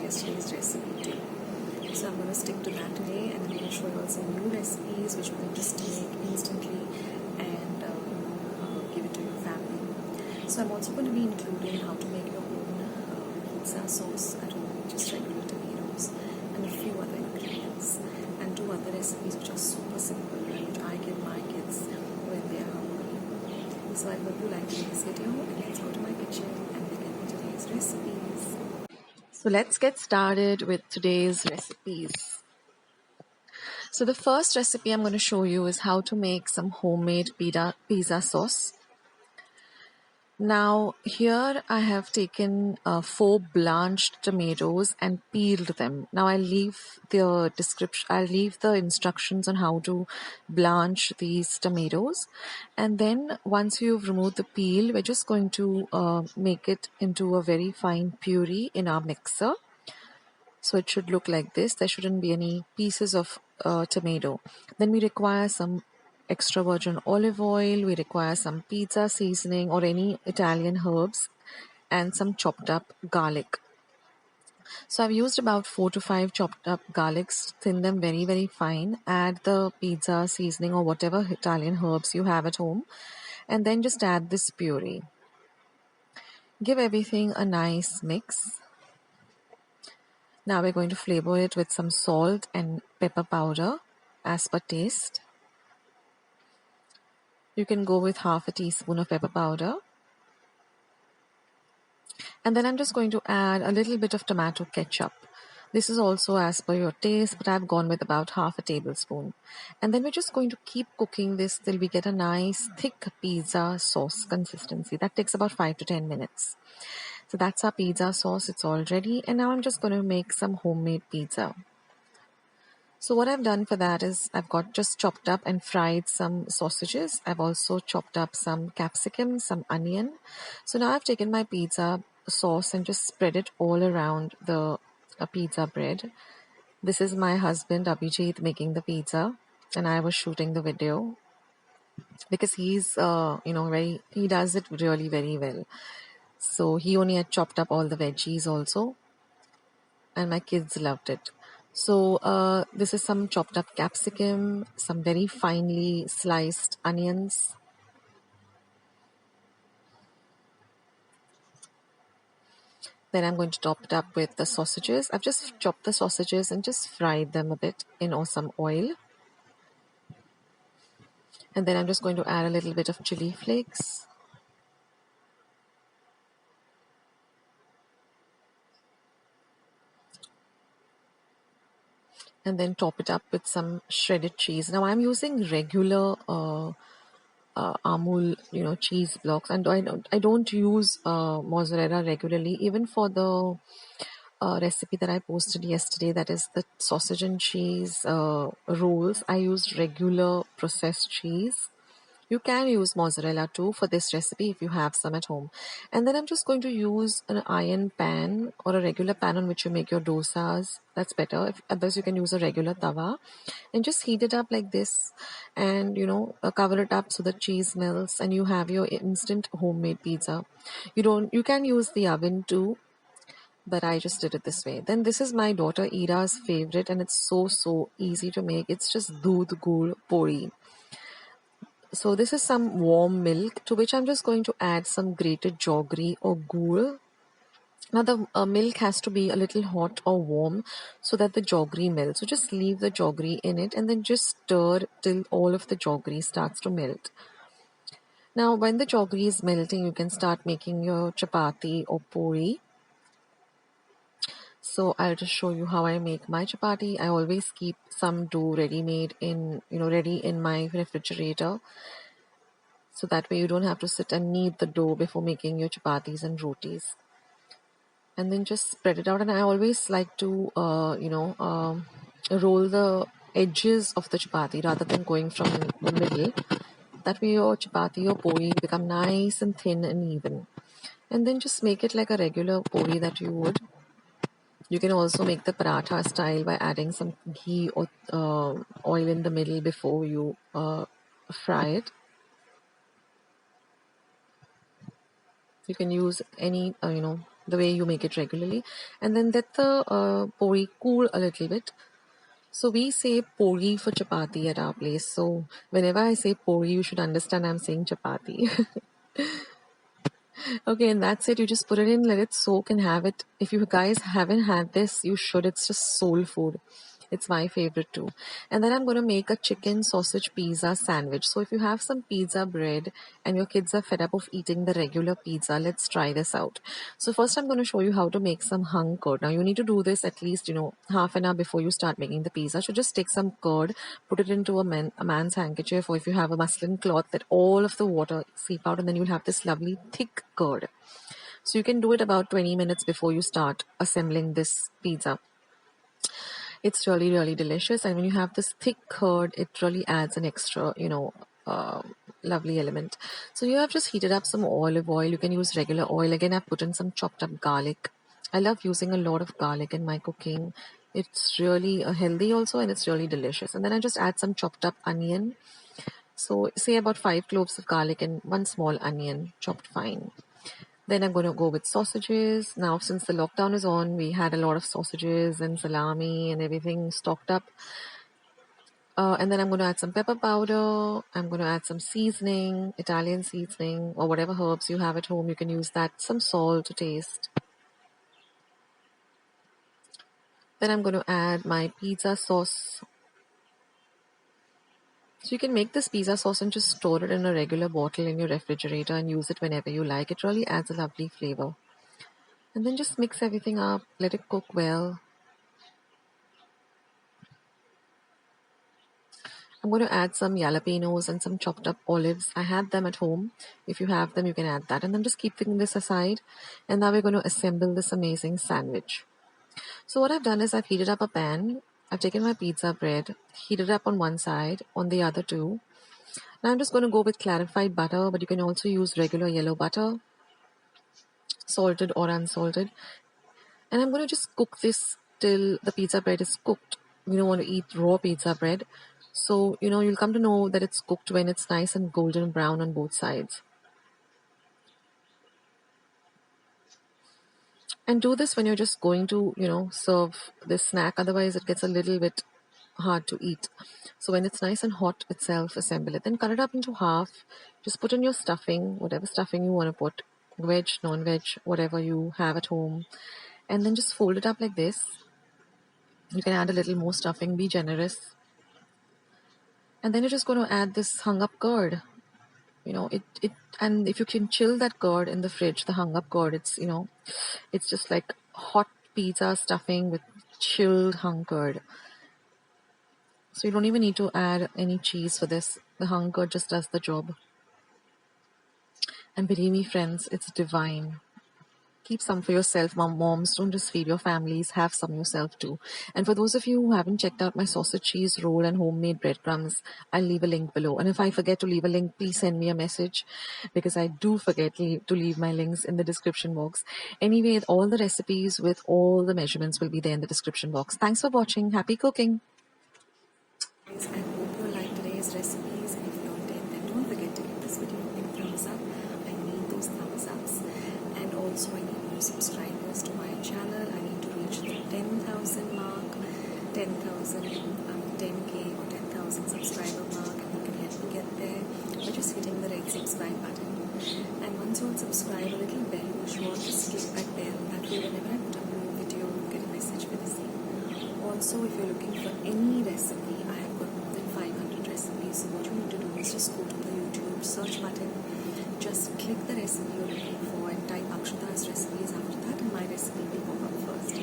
yesterday's recipe too. So I'm going to stick to that today, and I'm going to show you all some new recipes which you can just make instantly and give it to your family. So I'm also going to be including how to make your own pizza sauce at home, just regular tomatoes and a few other ingredients, and 2 other recipes which are super simple and which I give my kids when they are hungry. So I hope you like today's video, and let's go to my kitchen and begin today's recipes. So let's get started with today's recipes. So the first recipe I'm going to show you is how to make some homemade pizza sauce. Now here I have taken 4 blanched tomatoes and peeled them. Now I'll leave the instructions on how to blanch these tomatoes, and then once you've removed the peel, we're just going to make it into a very fine puree in our mixer. So it should look like this. There shouldn't be any pieces of tomato. Then we require some extra virgin olive oil. We require some pizza seasoning or any Italian herbs, and some chopped up garlic. So I've used about 4 to 5 chopped up garlics, thin them very, very fine. Add the pizza seasoning or whatever Italian herbs you have at home, and then just add this puree. Give everything a nice mix. Now we're going to flavor it with some salt and pepper powder as per taste. You can go with half a teaspoon of pepper powder. And then I'm just going to add a little bit of tomato ketchup. This is also as per your taste, but I've gone with about half a tablespoon. And then we're just going to keep cooking this till we get a nice thick pizza sauce consistency. That takes about 5 to 10 minutes. So that's our pizza sauce. It's all ready. And now I'm just going to make some homemade pizza. So what I've done for that is I've got just chopped up and fried some sausages. I've also chopped up some capsicum, some onion. So now I've taken my pizza sauce and just spread it all around the pizza bread. This is my husband Abhijit making the pizza, and I was shooting the video because he's he does it really very well. So he only had chopped up all the veggies also, and my kids loved it. So this is some chopped up capsicum, some very finely sliced onions. Then I'm going to top it up with the sausages. I've just chopped the sausages and just fried them a bit in some oil. And then I'm just going to add a little bit of chili flakes. And then top it up with some shredded cheese. Now I'm using regular Amul, cheese blocks, and I don't use mozzarella regularly. Even for the recipe that I posted yesterday, that is the sausage and cheese rolls, I use regular processed cheese. You can use mozzarella too for this recipe if you have some at home. And then I'm just going to use an iron pan or a regular pan on which you make your dosas. That's better. Otherwise, you can use a regular tawa and just heat it up like this, and cover it up so the cheese melts, and you have your instant homemade pizza. You can use the oven too, but I just did it this way. Then this is my daughter Ira's favorite, and it's so easy to make. It's just Dudh Gul Poli. So this is some warm milk, to which I'm just going to add some grated jaggery or gur. Now the milk has to be a little hot or warm so that the jaggery melts. So just leave the jaggery in it and then just stir till all of the jaggery starts to melt. Now when the jaggery is melting, you can start making your chapati or puree. So I'll just show you how I make my chapati. I always keep some dough ready in my refrigerator. So that way you don't have to sit and knead the dough before making your chapatis and rotis. And then just spread it out. And I always like to, roll the edges of the chapati rather than going from the middle. That way your chapati or puri become nice and thin and even. And then just make it like a regular puri that you would. You can also make the paratha style by adding some ghee or oil in the middle before you fry it. You can use any the way you make it regularly, and then let the puri cool a little bit. So we say puri for chapati at our place. So whenever I say puri, you should understand I'm saying chapati. Okay, and that's it. You just put it in, let it soak, and have it. If you guys haven't had this, you should. It's just soul food. It's my favorite too. And then I'm going to make a chicken sausage pizza sandwich. So if you have some pizza bread and your kids are fed up of eating the regular pizza, let's try this out. So first I'm going to show you how to make some hung curd. Now you need to do this at least, half an hour before you start making the pizza. So just take some curd, put it into a man's handkerchief, or if you have a muslin cloth, let all of the water seep out, and then you'll have this lovely thick curd. So you can do it about 20 minutes before you start assembling this pizza. It's really, really delicious. And when you have this thick curd, it really adds an extra, lovely element. So you have just heated up some olive oil. You can use regular oil. Again, I've put in some chopped up garlic. I love using a lot of garlic in my cooking. It's really healthy also, and it's really delicious. And then I just add some chopped up onion. So say about 5 cloves of garlic and one small onion chopped fine. Then I'm going to go with sausages. Now, since the lockdown is on, we had a lot of sausages and salami and everything stocked up. And then I'm going to add some pepper powder. I'm going to add some seasoning, Italian seasoning, or whatever herbs you have at home. You can use that. Some salt to taste. Then I'm going to add my pizza sauce. So you can make this pizza sauce and just store it in a regular bottle in your refrigerator and use it whenever you like. It really adds a lovely flavor. And then just mix everything up, let it cook well. I'm going to add some jalapenos and some chopped up olives. I had them at home. If you have them, you can add that. And then just keeping this aside. And now we're going to assemble this amazing sandwich. So what I've done is I've heated up a pan. I've taken my pizza bread, heated up on one side, on the other two. Now I'm just going to go with clarified butter, but you can also use regular yellow butter, salted or unsalted. And I'm going to just cook this till the pizza bread is cooked. You don't want to eat raw pizza bread. So, you'll come to know that it's cooked when it's nice and golden brown on both sides. And do this when you're just going to, serve this snack. Otherwise, it gets a little bit hard to eat. So when it's nice and hot itself, assemble it. Then cut it up into half. Just put in your stuffing, whatever stuffing you want to put. Veg, non-veg, whatever you have at home. And then just fold it up like this. You can add a little more stuffing. Be generous. And then you're just going to add this hung up curd. And if you can chill that curd in the fridge, the hung up curd, it's just like hot pizza stuffing with chilled hung curd. So you don't even need to add any cheese for this. The hung curd just does the job. And believe me, friends, it's divine. Keep some for yourself, moms. Don't just feed your families. Have some yourself too. And for those of you who haven't checked out my sausage cheese roll and homemade breadcrumbs, I'll leave a link below. And if I forget to leave a link, please send me a message, because I do forget to leave my links in the description box. Anyway, all the recipes with all the measurements will be there in the description box. Thanks for watching. Happy cooking. I hope you liked today's recipes, and if you did, then don't forget to give this video a big thumbs up. I need those thumbs ups. And also I need more subscribers to my channel. I need to reach the 10,000 mark, 10k or 10,000 subscriber mark, and you can help me get there by just hitting the red subscribe button. And once you all subscribe, a little bell, be sure to click that bell. That way whenever I put up a new video, you get a message for the same. Also, if you're looking for any recipe, I have got more than 500 recipes. So what you need to do is just go to the YouTube search button, just click the recipe you're looking for and type Akshata's recipes after that, and my recipe will pop up first.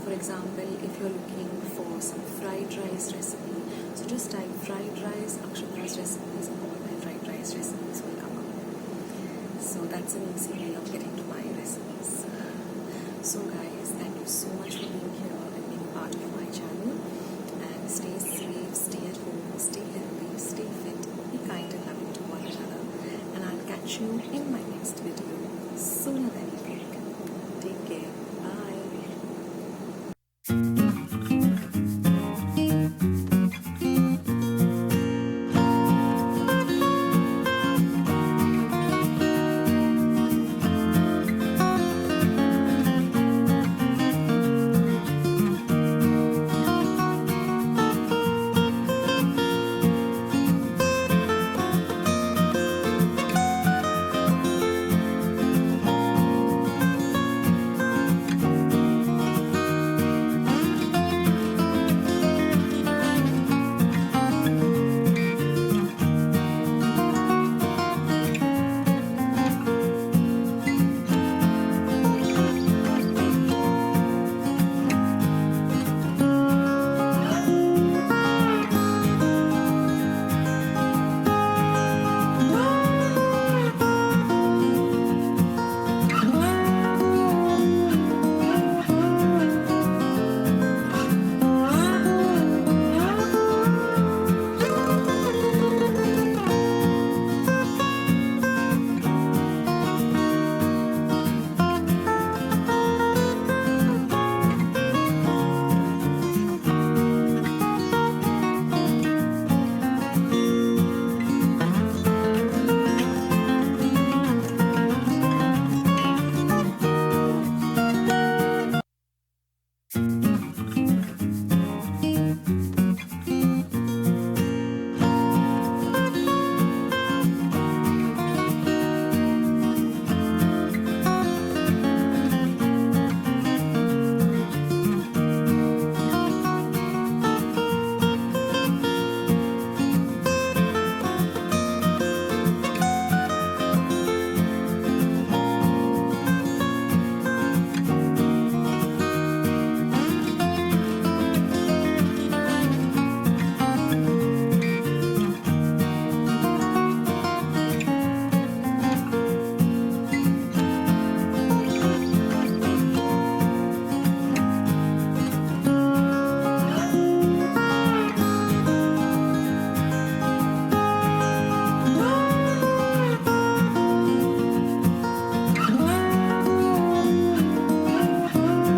For example, if you're looking for some fried rice recipe, so just type fried rice, Akshata's recipes, and all my fried rice recipes will come up. So that's an easy way of getting to my recipes. So guys, thank you so much for being here and being part of my channel. And stay safe, stay at home, stay healthy, stay fit, be kind and loving to one another. And I'll catch you in my next video sooner than